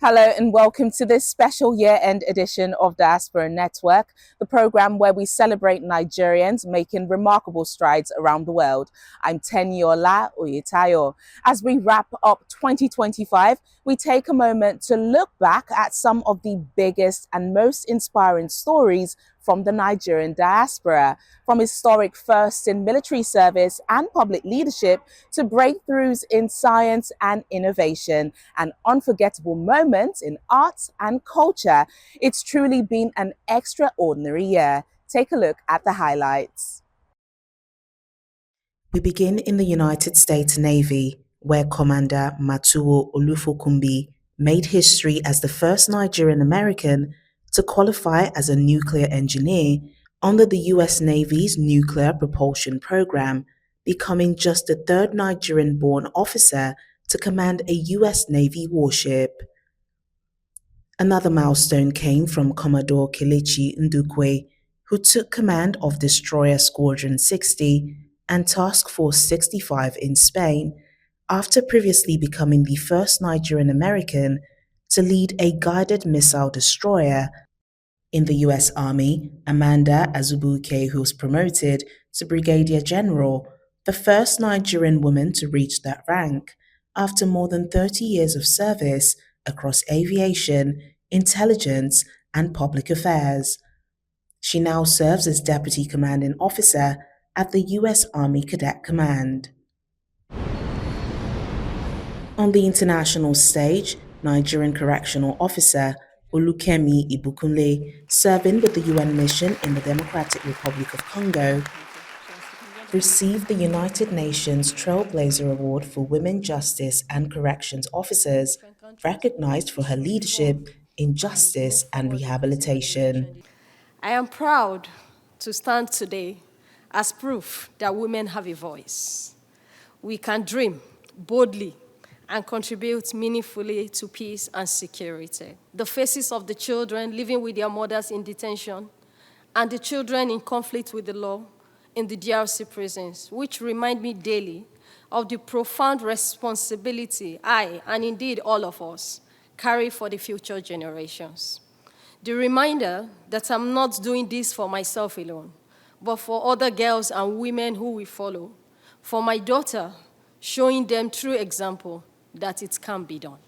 Hello and welcome to this special year-end edition of Diaspora Network, the program where we celebrate Nigerians making remarkable strides around the world. I'm Teniola Oyetayo. As we wrap up 2025, we take a moment to look back at some of the biggest and most inspiring stories from the Nigerian diaspora, from historic firsts in military service and public leadership to breakthroughs in science and innovation and unforgettable moments in arts and culture. It's truly been an extraordinary year. Take a look at the highlights. We begin in the United States Navy, where Commander Matuo Olufokunbi made history as the first Nigerian American to qualify as a nuclear engineer under the U.S. Navy's nuclear propulsion program, becoming just the third Nigerian-born officer to command a U.S. Navy warship. Another milestone came from Commodore Kelechi Ndukwe, who took command of Destroyer Squadron 60 and Task Force 65 in Spain, after previously becoming the first Nigerian American to lead a guided missile destroyer. In the US Army, Amanda Azubuike, who was promoted to Brigadier General, the first Nigerian woman to reach that rank, after more than 30 years of service across aviation, intelligence, and public affairs. She now serves as Deputy Commanding Officer at the U.S. Army Cadet Command. On the international stage, Nigerian Correctional Officer Olukemi Ibukunle, serving with the UN mission in the Democratic Republic of Congo, received the United Nations Trailblazer Award for Women Justice and Corrections Officers, recognized for her leadership in justice and rehabilitation. I am proud to stand today as proof that women have a voice. We can dream boldly and contribute meaningfully to peace and security. The faces of the children living with their mothers in detention and the children in conflict with the law in the DRC prisons, which remind me daily of the profound responsibility I, and indeed all of us, carry for the future generations. The reminder that I'm not doing this for myself alone, but for other girls and women who will follow, for my daughter, showing them true example that it can be done.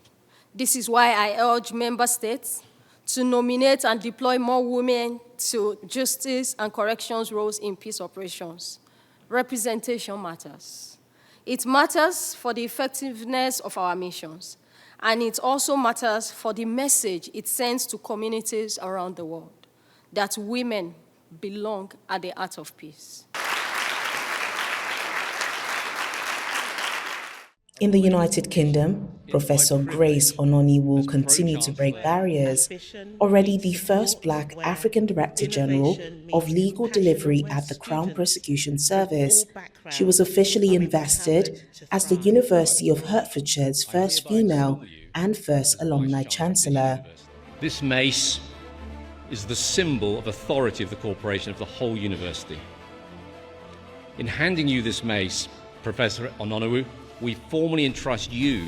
This is why I urge member states to nominate and deploy more women to justice and corrections roles in peace operations. Representation matters. It matters for the effectiveness of our missions, and it also matters for the message it sends to communities around the world, that women belong at the heart of peace. In the United Kingdom, Professor Grace Ononi will continue to break barriers. Already the first Black African Director General of Legal Delivery at the Crown Prosecution Service, she was officially invested as the University of Hertfordshire's first female and first alumni chancellor. This mace is the symbol of authority of the corporation, of the whole university. In handing you this mace, Professor Ononuwu, we formally entrust you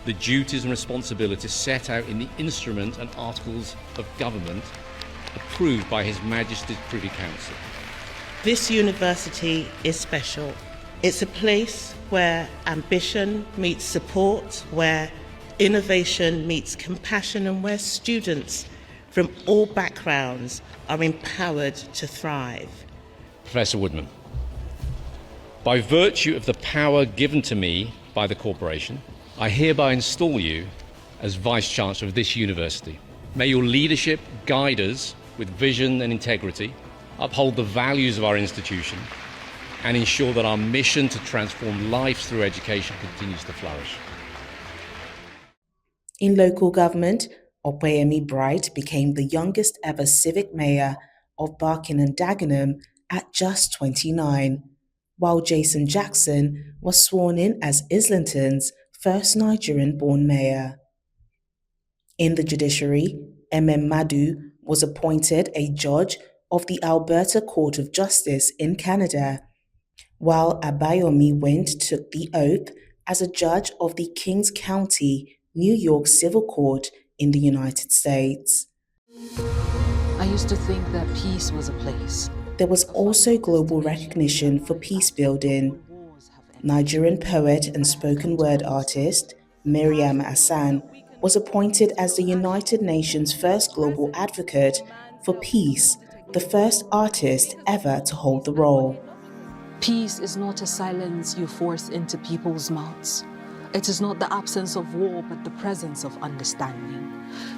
the duties and responsibilities set out in the instrument and articles of government approved by His Majesty's Privy Council. This university is special. It's a place where ambition meets support, where innovation meets compassion, and where students from all backgrounds are empowered to thrive. Professor Woodman, by virtue of the power given to me by the corporation, I hereby install you as Vice-Chancellor of this university. May your leadership guide us with vision and integrity, uphold the values of our institution, and ensure that our mission to transform lives through education continues to flourish. In local government, Opeyemi Bright became the youngest ever civic mayor of Barking and Dagenham at just 29. While Jason Jackson was sworn in as Islington's first Nigerian-born mayor. In the judiciary, Madu was appointed a judge of the Alberta Court of Justice in Canada, while Abayomi Wint took the oath as a judge of the Kings County, New York Civil Court in the United States. I used to think that peace was a place. There was also global recognition for peace building. Nigerian poet and spoken word artist Miriam Hassan was appointed as the United Nations' first global advocate for peace, the first artist ever to hold the role. Peace is not a silence you force into people's mouths. It is not the absence of war, but the presence of understanding.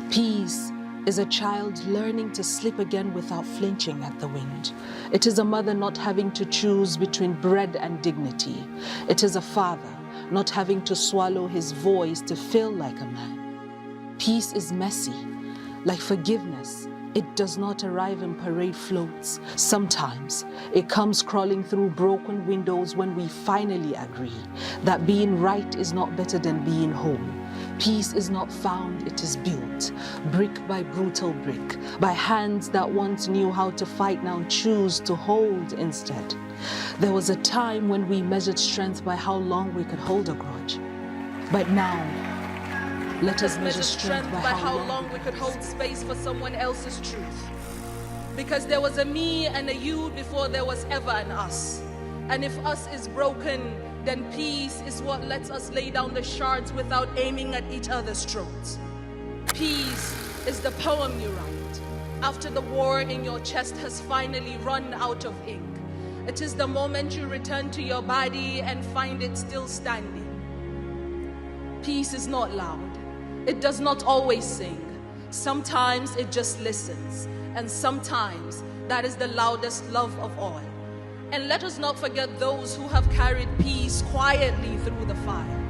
Peace is a child learning to sleep again without flinching at the wind. It is a mother not having to choose between bread and dignity. It is a father not having to swallow his voice to feel like a man. Peace is messy, like forgiveness. It does not arrive in parade floats. Sometimes it comes crawling through broken windows when we finally agree that being right is not better than being whole. Peace is not found, it is built, brick by brutal brick, by hands that once knew how to fight now choose to hold instead. There was a time when we measured strength by how long we could hold a grudge. But now, let us measure strength by how long we could hold space for someone else's truth. Because there was a me and a you before there was ever an us. And if us is broken, then peace is what lets us lay down the shards without aiming at each other's throats. Peace is the poem you write after the war in your chest has finally run out of ink. It is the moment you return to your body and find it still standing. Peace is not loud. It does not always sing. Sometimes it just listens. And sometimes that is the loudest love of all. And let us not forget those who have carried peace quietly through the fire.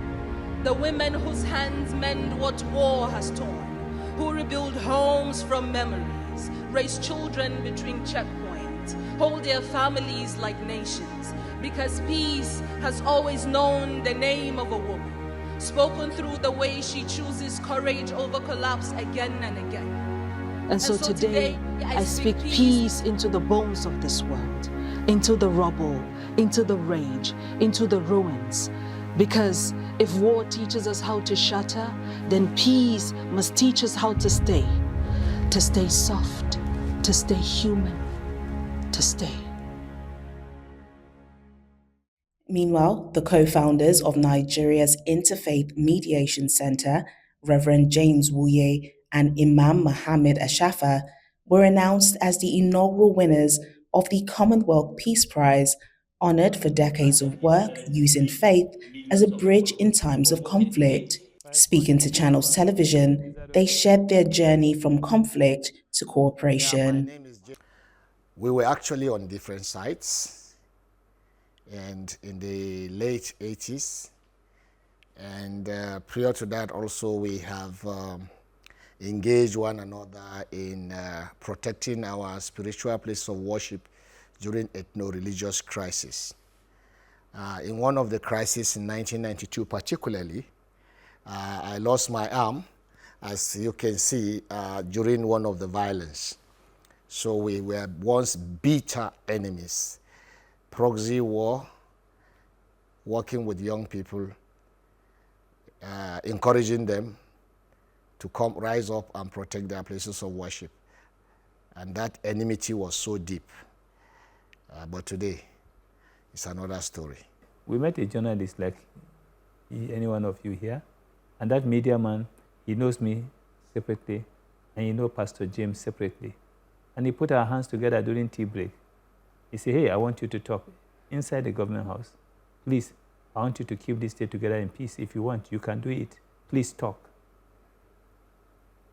The women whose hands mend what war has torn, who rebuild homes from memories, raise children between checkpoints, hold their families like nations, because peace has always known the name of a woman, spoken through the way she chooses courage over collapse again and again. And so today, I speak peace into the bones of this world, into the rubble, into the rage, into the ruins. Because if war teaches us how to shatter, then peace must teach us how to stay soft, to stay human, to stay. Meanwhile, the co-founders of Nigeria's Interfaith Mediation Center, Reverend James Wuye and Imam Mohammed Ashafa, were announced as the inaugural winners of the Commonwealth Peace Prize, honored for decades of work using faith as a bridge in times of conflict. Speaking to Channels Television, they shared their journey from conflict to cooperation. We were actually on different sides, and in the late 80s, and prior to that also we have engaged one another in protecting our spiritual place of worship during ethno-religious crisis. In one of the crises in 1992 particularly, I lost my arm, as you can see, during one of the violence. So we were once bitter enemies. Proxy war, working with young people, encouraging them to rise up and protect their places of worship. And that enmity was so deep. But today, it's another story. We met a journalist like any one of you here, and that media man, he knows me separately, and he knows Pastor James separately. And he put our hands together during tea break. He said, hey, I want you to talk inside the government house. Please, I want you to keep this state together in peace. If you want, you can do it. Please talk.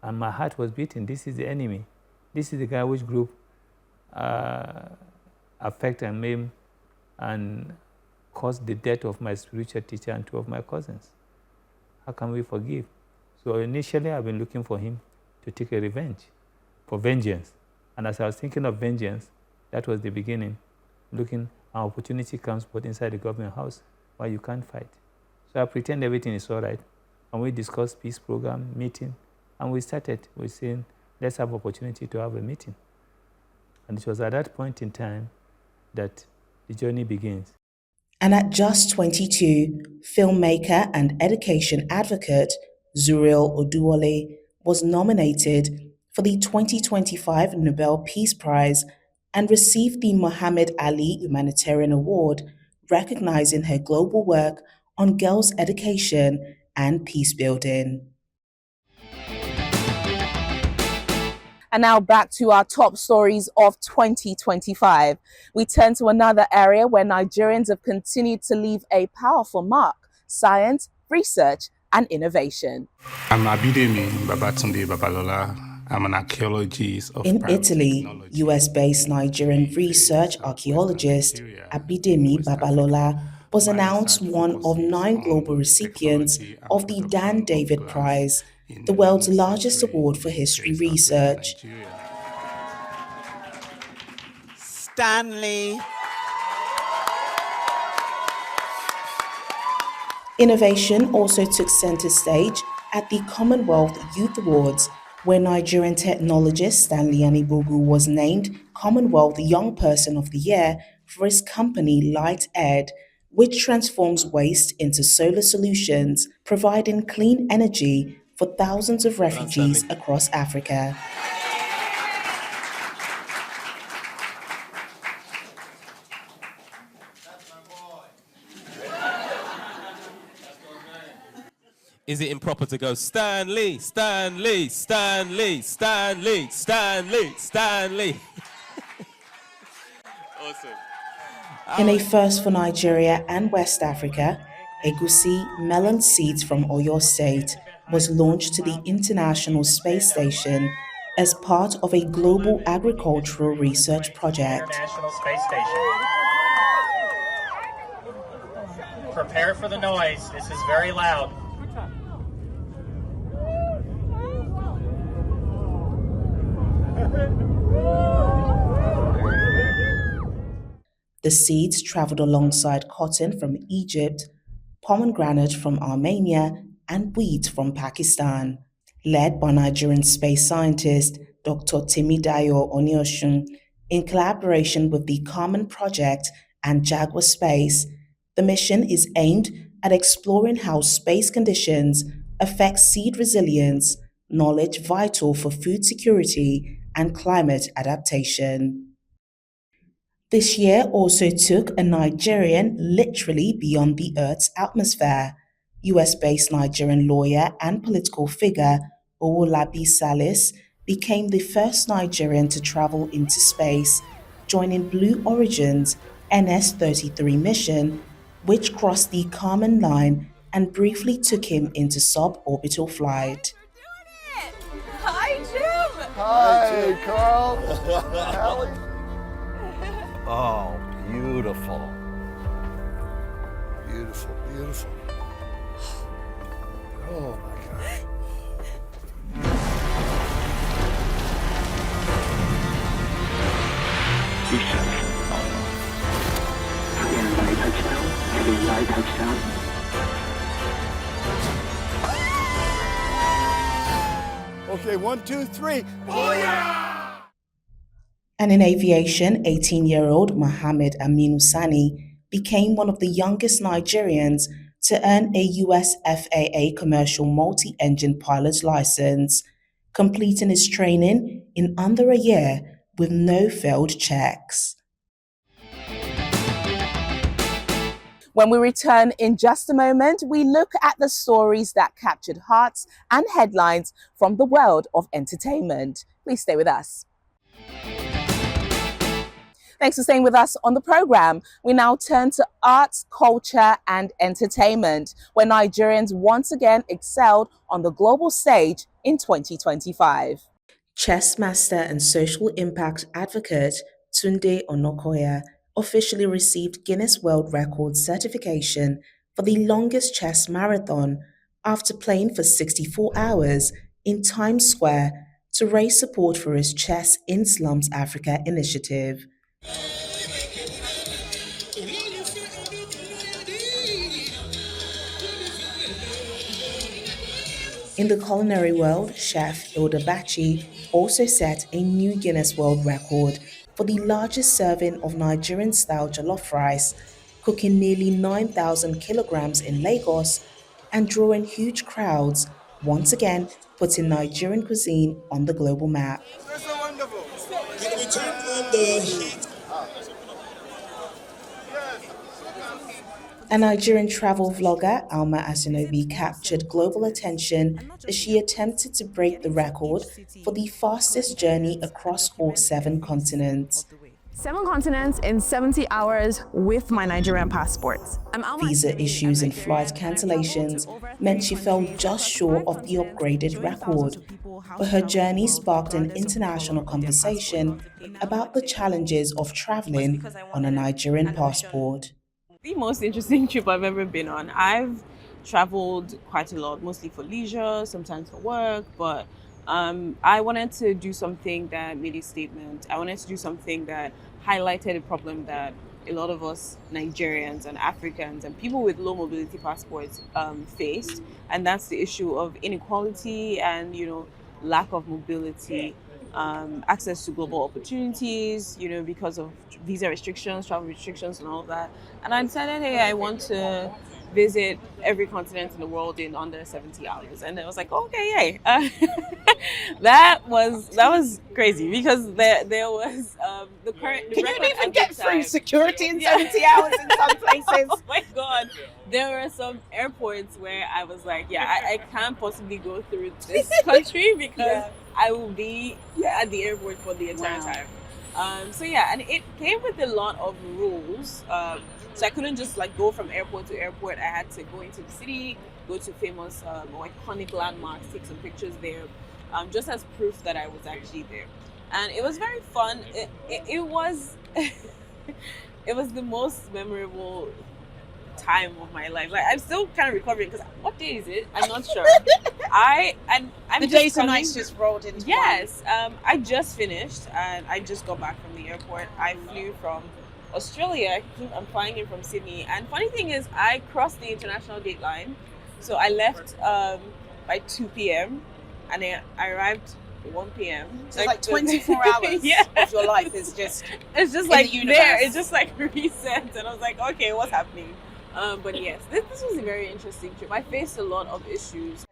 And my heart was beating. This is the enemy. This is the guy which group affect and maim and caused the death of my spiritual teacher and two of my cousins. How can we forgive? So initially, I've been looking for him to take a revenge, for vengeance. And as I was thinking of vengeance, that was the beginning. Looking, an opportunity comes both inside the government house where you can't fight. So I pretend everything is all right. And we discussed peace program, meeting, and we started with saying, let's have opportunity to have a meeting. And it was at that point in time that the journey begins. And at just 22, filmmaker and education advocate Zuriel Oduwole was nominated for the 2025 Nobel Peace Prize and received the Muhammad Ali Humanitarian Award, recognizing her global work on girls' education and peace building. And now back to our top stories of 2025. We turn to another area where Nigerians have continued to leave a powerful mark: science, research, and innovation. I'm Abidemi Babatunde Babalola. I'm an archaeologist of In Italy, technology. US-based Nigerian research archaeologist Abidemi Babalola was announced one of 9 global recipients of the Dan David Prize, the world's largest award for history research. Stanley. Innovation also took center stage at the Commonwealth Youth Awards, where Nigerian technologist Stanley Anibugu was named Commonwealth Young Person of the Year for his company Light Ed, which transforms waste into solar solutions, providing clean energy for thousands of refugees across Africa. Is it improper to go Stanley, Stanley, Stanley, Stanley, Stanley, Stanley? Awesome. In a first for Nigeria and West Africa, Egusi melon seeds from Oyo State was launched to the International Space Station as part of a global agricultural research project. International Space Station. Prepare for the noise. This is very loud. The seeds traveled alongside cotton from Egypt, pomegranate from Armenia, and wheat from Pakistan. Led by Nigerian space scientist Dr. Timidayo Onioshun, in collaboration with the Common Project and Jaguar Space, the mission is aimed at exploring how space conditions affect seed resilience, knowledge vital for food security and climate adaptation. This year also took a Nigerian literally beyond the Earth's atmosphere. US-based Nigerian lawyer and political figure Owolabi Salis became the first Nigerian to travel into space, joining Blue Origin's NS-33 mission, which crossed the Kármán line and briefly took him into suborbital flight. Hi, Jim! Hi, Carl. Oh, beautiful. Beautiful, beautiful. Oh my God. touchdown. Okay, 1, 2, 3. Oh yeah! And in aviation, 18-year-old Mohammed Aminu Sani became one of the youngest Nigerians to earn a US FAA commercial multi-engine pilot's license, completing his training in under a year with no failed checks. When we return in just a moment, we look at the stories that captured hearts and headlines from the world of entertainment. Please stay with us. Thanks for staying with us on the program. We now turn to arts, culture, and entertainment, where Nigerians once again excelled on the global stage in 2025. Chess master and social impact advocate Tunde Onokoya officially received Guinness World Records certification for the longest chess marathon after playing for 64 hours in Times Square to raise support for his Chess in Slums Africa initiative. In the culinary world, chef Hilda Bachi also set a new Guinness World Record for the largest serving of Nigerian-style jollof rice, cooking nearly 9,000 kilograms in Lagos and drawing huge crowds, once again putting Nigerian cuisine on the global map. That's so wonderful. Can we turn on the heat? A Nigerian travel vlogger, Alma Asinobi, captured global attention as she attempted to break the record for the fastest journey across all 7 continents. 7 continents in 70 hours with my Nigerian passport. Visa issues and flight cancellations meant she fell just short of the upgraded record, but her journey sparked an international conversation about the challenges of traveling on a Nigerian passport. The most interesting trip I've ever been on. I've traveled quite a lot, mostly for leisure, sometimes for work, but I wanted to do something that made a statement. I wanted to do something that highlighted a problem that a lot of us Nigerians and Africans and people with low mobility passports faced, and that's the issue of inequality and lack of mobility, access to global opportunities, because of visa restrictions, travel restrictions, and all of that. And I decided, hey, I want to visit every continent in the world in under 70 hours. And I was like, okay, yay. That was crazy because there was the current. Can you even get through security in 70 hours in some places? Oh my God. There were some airports where I was like, I can't possibly go through this country because I will be at the airport for the entire time. And it came with a lot of rules. So I couldn't just go from airport to airport. I had to go into the city, go to famous or iconic landmarks, take some pictures there, just as proof that I was actually there. And it was very fun. It was it was the most memorable time of my life. I'm still kind of recovering because what day is it? I'm not sure. I'm the days and nights just rolled into Yes. I just finished and I just got back from the airport. I flew from Australia. I'm flying in from Sydney. And funny thing is, I crossed the international date line. So I left by 2 p.m. and I arrived 1 p.m. So it's 24 hours of your life is just it's just like the there. It's just reset. And I was like, okay, what's happening? But yes, this was a very interesting trip. I faced a lot of issues.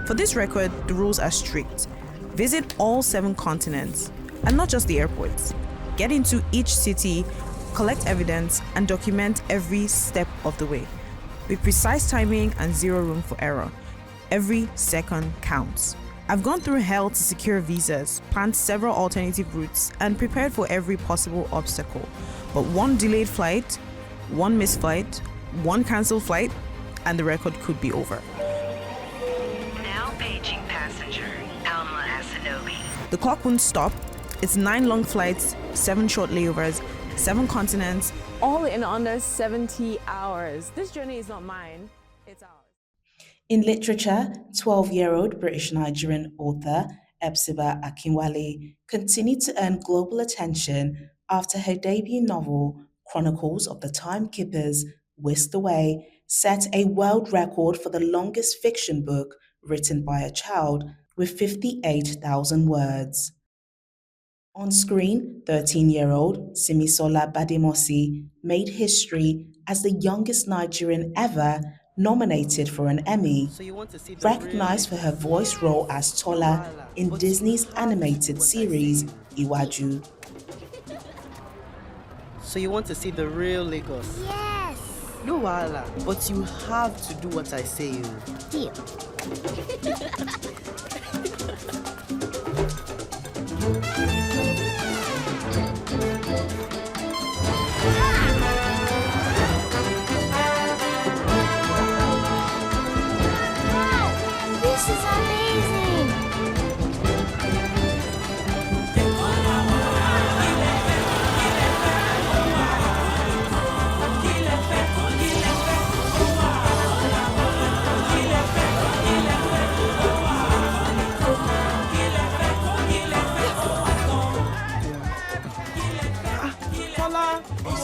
For this record, the rules are strict. Visit all 7 continents, and not just the airports. Get into each city, collect evidence, and document every step of the way. With precise timing and zero room for error. Every second counts. I've gone through hell to secure visas, planned several alternative routes, and prepared for every possible obstacle. But one delayed flight, one missed flight, one cancelled flight, and the record could be over. Now paging passenger, Alma Asinobi. The clock won't stop. It's 9 long flights, 7 short layovers, 7 continents, all in under 70 hours. This journey is not mine, it's ours. In literature, 12-year-old British-Nigerian author Epsiba Akinwale continued to earn global attention after her debut novel, Chronicles of the Timekeepers, Whisked Away, set a world record for the longest fiction book written by a child with 58,000 words. On screen, 13-year-old Simisola Badimosi made history as the youngest Nigerian ever nominated for an Emmy, recognized for her voice role as Tola in Disney's animated series Iwaju. So you want to see the real Lagos? Yes! No wahala, but you have to do what I say you. Deal. This is amazing!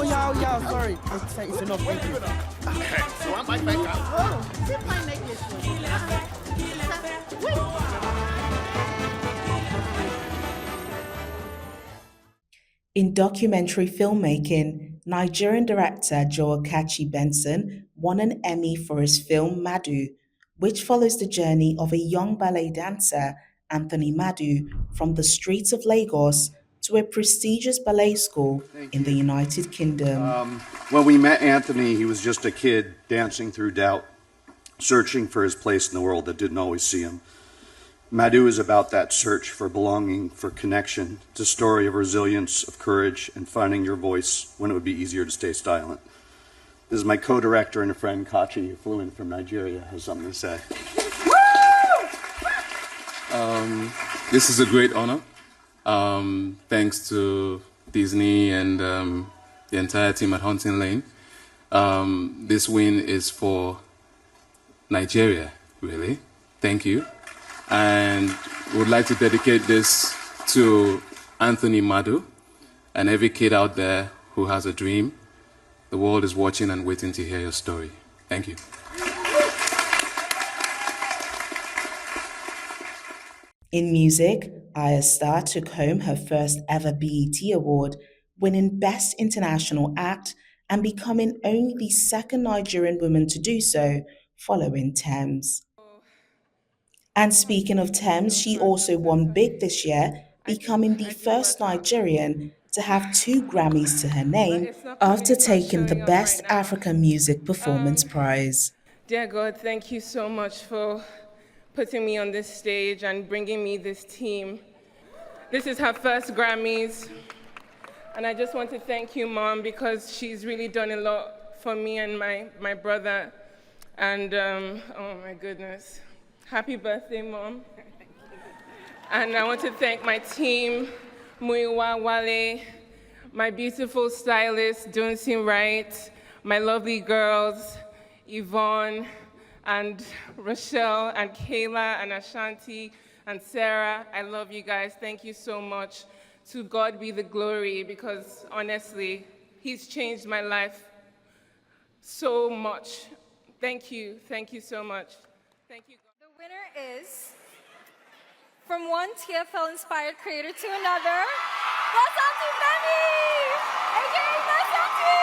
Oh yeah, sorry. It's enough, thank you. Okay, so I'm back up. Oh, zip my necklace for you. In documentary filmmaking, Nigerian director Joe Akachi Benson won an Emmy for his film Madu, which follows the journey of a young ballet dancer, Anthony Madu, from the streets of Lagos to a prestigious ballet school in the United Kingdom. When we met Anthony, he was just a kid dancing through doubt, searching for his place in the world that didn't always see him. Madu is about that search for belonging, for connection. It's a story of resilience, of courage, and finding your voice when it would be easier to stay silent. This is my co-director and a friend, Kachi, who flew in from Nigeria, has something to say. This is a great honor. Thanks to Disney and the entire team at Hunting Lane. This win is for Nigeria, really. Thank you. And would like to dedicate this to Anthony Madu and every kid out there who has a dream. The world is watching and waiting to hear your story. Thank you. In music, Aya Star took home her first ever BET Award, winning Best International Act and becoming only the second Nigerian woman to do so, following Thames. And speaking of Thames, she also won big this year, becoming the first Nigerian to have 2 Grammys to her name after taking the Best African Music Performance Prize. Dear God, thank you so much for putting me on this stage and bringing me this team. This is her first Grammys, and I just want to thank you, Mom, because she's really done a lot for me and my brother. And oh my goodness. Happy birthday, Mom. And I want to thank my team, Muiwa Wale, my beautiful stylist, Dunsin Wright, my lovely girls, Yvonne and Rochelle and Kayla and Ashanti and Sarah. I love you guys. Thank you so much. To God be the glory, because honestly, He's changed my life so much. Thank you. Thank you so much. Thank you. The winner is, from one TFL-inspired creator to another, Basanti Femi! AKA Basanti!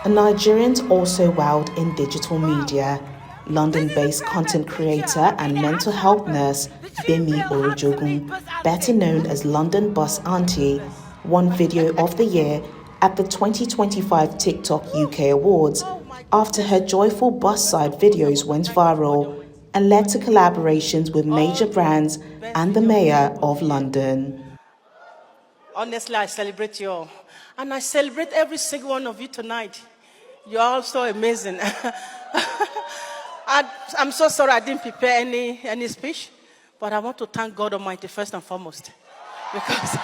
Nigerians also wowed in digital media. London-based content creator and mental health nurse Bimi Orojogun, better known as London Bus Auntie, won Video of the Year at the 2025 TikTok UK Awards after her joyful bus side videos went viral and led to collaborations with major brands and the Mayor of London. Honestly, I celebrate you all. And I celebrate every single one of you tonight. You're all so amazing. I'm so sorry I didn't prepare any speech, but I want to thank God Almighty first and foremost. Because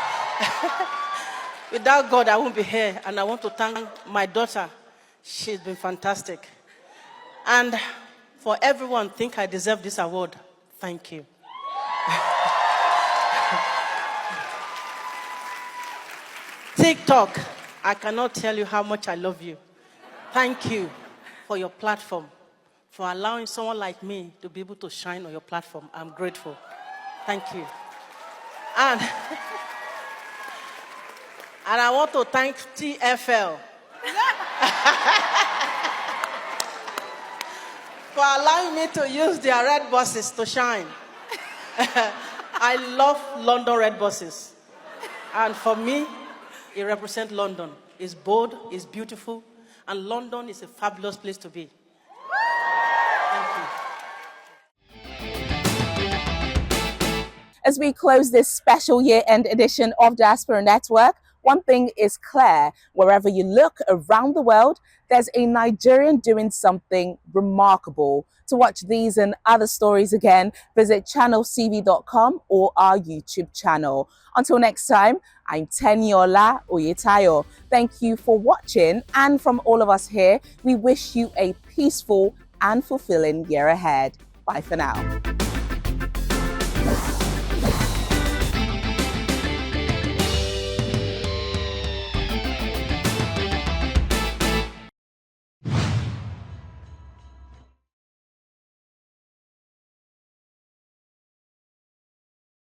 without God, I won't be here. And I want to thank my daughter. She's been fantastic. And for everyone think I deserve this award, thank you. TikTok, I cannot tell you how much I love you. Thank you for your platform, for allowing someone like me to be able to shine on your platform. I'm grateful. Thank you. And I want to thank TFL for allowing me to use their red buses to shine. I love London red buses. And for me, it represents London. It's bold, it's beautiful, and London is a fabulous place to be. Thank you. As we close this special year-end edition of Diaspora Network, one thing is clear: wherever you look around the world, there's a Nigerian doing something remarkable. To watch these and other stories again, visit channelcv.com or our YouTube channel. Until next time, I'm Teniola Oyetayo. Thank you for watching, and from all of us here, we wish you a peaceful and fulfilling year ahead. Bye for now.